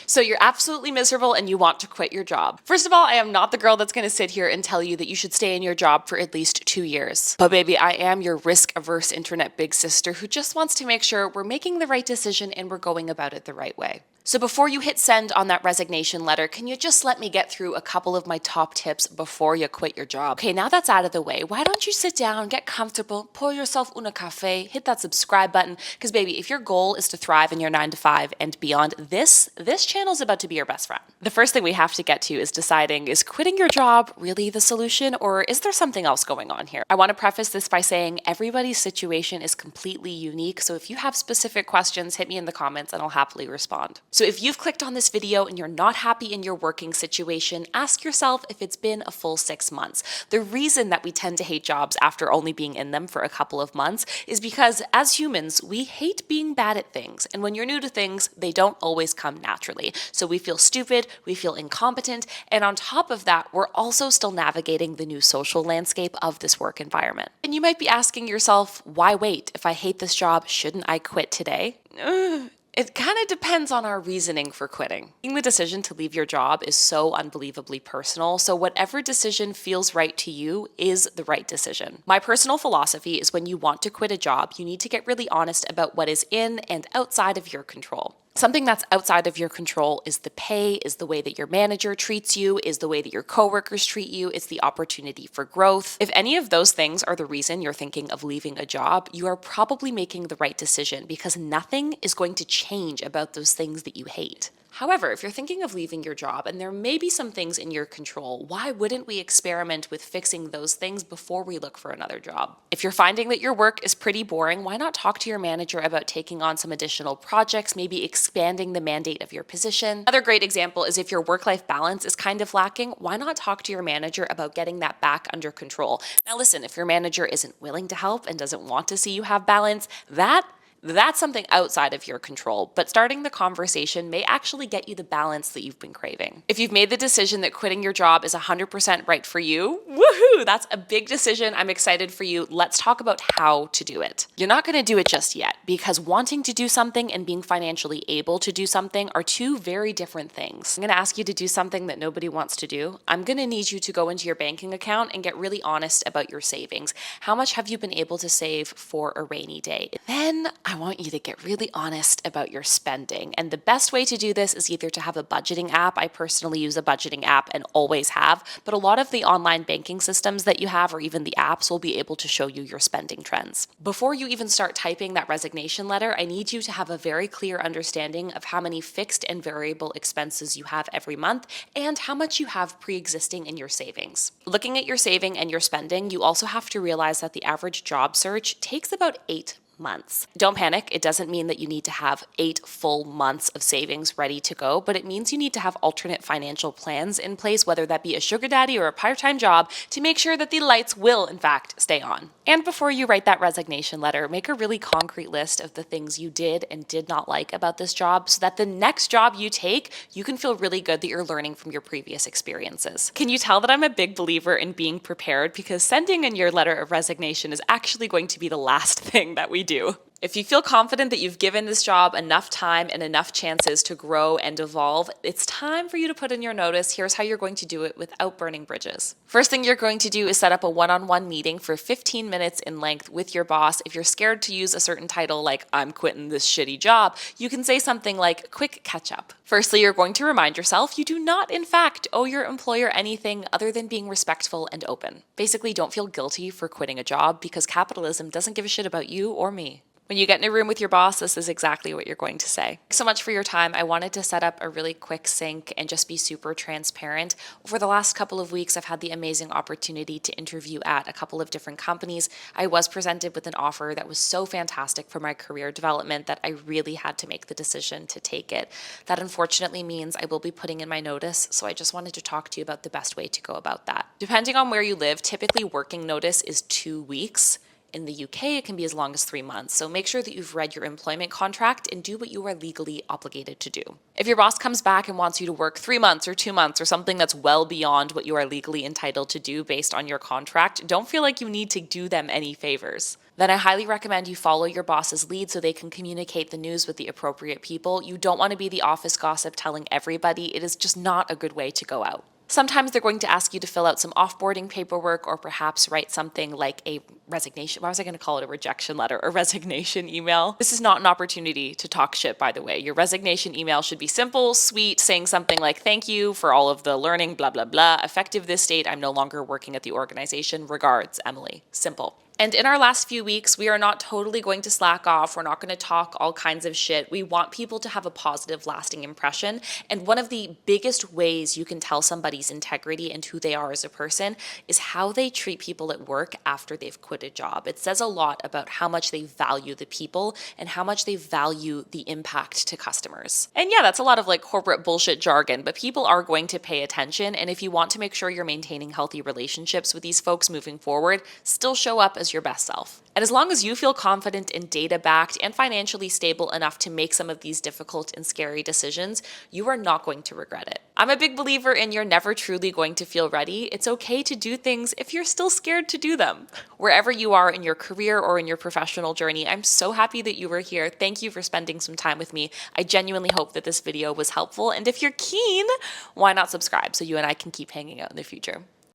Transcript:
So you're absolutely miserable and you want to quit your job. First of all, I am not the girl that's going to sit here and tell you that you should stay in your job for at least 2 years. But baby, I am your risk-averse internet big sister who just wants to make sure we're making the right decision and we're going about it the right way. So before you hit send on that resignation letter, can you just let me get through a couple of my top tips before you quit your job? Okay, now that's out of the way, why don't you sit down, get comfortable, pour yourself una cafe, hit that subscribe button, because baby, if your goal is to thrive in your 9 to 5 and beyond, this channel is about to be your best friend. The first thing we have to get to is deciding, is quitting your job really the solution, or is there something else going on here? I want to preface this by saying everybody's situation is completely unique, so if you have specific questions, hit me in the comments and I'll happily respond. So if you've clicked on this video and you're not happy in your working situation, ask yourself if it's been a full 6 months. The reason that we tend to hate jobs after only being in them for a couple of months is because as humans, we hate being bad at things. And when you're new to things, they don't always come naturally. So we feel stupid, we feel incompetent, and on top of that, we're also still navigating the new social landscape of this work environment. And you might be asking yourself, why wait? If I hate this job, shouldn't I quit today? It kind of depends on our reasoning for quitting. Making the decision to leave your job is so unbelievably personal, so whatever decision feels right to you is the right decision. My personal philosophy is when you want to quit a job, you need to get really honest about what is in and outside of your control. Something that's outside of your control is the pay, is the way that your manager treats you, is the way that your coworkers treat you, it's the opportunity for growth. If any of those things are the reason you're thinking of leaving a job, you are probably making the right decision because nothing is going to change about those things that you hate. However, if you're thinking of leaving your job and there may be some things in your control, why wouldn't we experiment with fixing those things before we look for another job? If you're finding that your work is pretty boring, why not talk to your manager about taking on some additional projects, maybe expanding the mandate of your position? Another great example is if your work-life balance is kind of lacking, why not talk to your manager about getting that back under control? Now listen, if your manager isn't willing to help and doesn't want to see you have balance, that's something outside of your control, but starting the conversation may actually get you the balance that you've been craving. If you've made the decision that quitting your job is 100% right for you, woohoo, that's a big decision. I'm excited for you. Let's talk about how to do it. You're not going to do it just yet because wanting to do something and being financially able to do something are two very different things. I'm going to ask you to do something that nobody wants to do. I'm going to need you to go into your banking account and get really honest about your savings. How much have you been able to save for a rainy day? Then I want you to get really honest about your spending. And the best way to do this is either to have a budgeting app. I personally use a budgeting app and always have, but a lot of the online banking systems that you have or even the apps will be able to show you your spending trends. Before you even start typing that resignation letter, I need you to have a very clear understanding of how many fixed and variable expenses you have every month and how much you have pre-existing in your savings. Looking at your saving and your spending, you also have to realize that the average job search takes about 8 months. Don't panic. It doesn't mean that you need to have 8 full months of savings ready to go, but it means you need to have alternate financial plans in place, whether that be a sugar daddy or a part-time job, to make sure that the lights will, in fact, stay on. And before you write that resignation letter, make a really concrete list of the things you did and did not like about this job so that the next job you take, you can feel really good that you're learning from your previous experiences. Can you tell that I'm a big believer in being prepared? Because sending in your letter of resignation is actually going to be the last thing that we do. If you feel confident that you've given this job enough time and enough chances to grow and evolve, it's time for you to put in your notice. Here's how you're going to do it without burning bridges. First thing you're going to do is set up a one-on-one meeting for 15 minutes in length with your boss. If you're scared to use a certain title like I'm quitting this shitty job, you can say something like quick catch up. Firstly, you're going to remind yourself you do not in fact owe your employer anything other than being respectful and open. Basically, don't feel guilty for quitting a job because capitalism doesn't give a shit about you or me. When you get in a room with your boss, this is exactly what you're going to say. Thanks so much for your time. I wanted to set up a really quick sync and just be super transparent. Over the last couple of weeks, I've had the amazing opportunity to interview at a couple of different companies. I was presented with an offer that was so fantastic for my career development that I really had to make the decision to take it. That unfortunately means I will be putting in my notice, so I just wanted to talk to you about the best way to go about that. Depending on where you live, typically working notice is 2 weeks. In the UK, it can be as long as 3 months, so make sure that you've read your employment contract and do what you are legally obligated to do. If your boss comes back and wants you to work 3 months or 2 months or something that's well beyond what you are legally entitled to do based on your contract, don't feel like you need to do them any favors. then I highly recommend you follow your boss's lead so they can communicate the news with the appropriate people. You don't want to be the office gossip telling everybody. It is just not a good way to go out. Sometimes they're going to ask you to fill out some offboarding paperwork or perhaps write something like a resignation. Why was I going to call it a rejection letter? A resignation email. This is not an opportunity to talk shit, by the way. Your resignation email should be simple, sweet, saying something like, thank you for all of the learning, blah, blah, blah. Effective this date, I'm no longer working at the organization. Regards, Emily. Simple. And in our last few weeks, we are not totally going to slack off. We're not going to talk all kinds of shit. We want people to have a positive, lasting impression. And one of the biggest ways you can tell somebody's integrity and who they are as a person is how they treat people at work after they've quit a job. It says a lot about how much they value the people and how much they value the impact to customers. And yeah, that's a lot of like corporate bullshit jargon, but people are going to pay attention. And if you want to make sure you're maintaining healthy relationships with these folks moving forward, still show up as your best self. And as long as you feel confident and data-backed and financially stable enough to make some of these difficult and scary decisions, you are not going to regret it. I'm a big believer in you're never truly going to feel ready. It's okay to do things if you're still scared to do them. Wherever you are in your career or in your professional journey, I'm so happy that you were here. Thank you for spending some time with me. I genuinely hope that this video was helpful. And if you're keen, why not subscribe so you and I can keep hanging out in the future?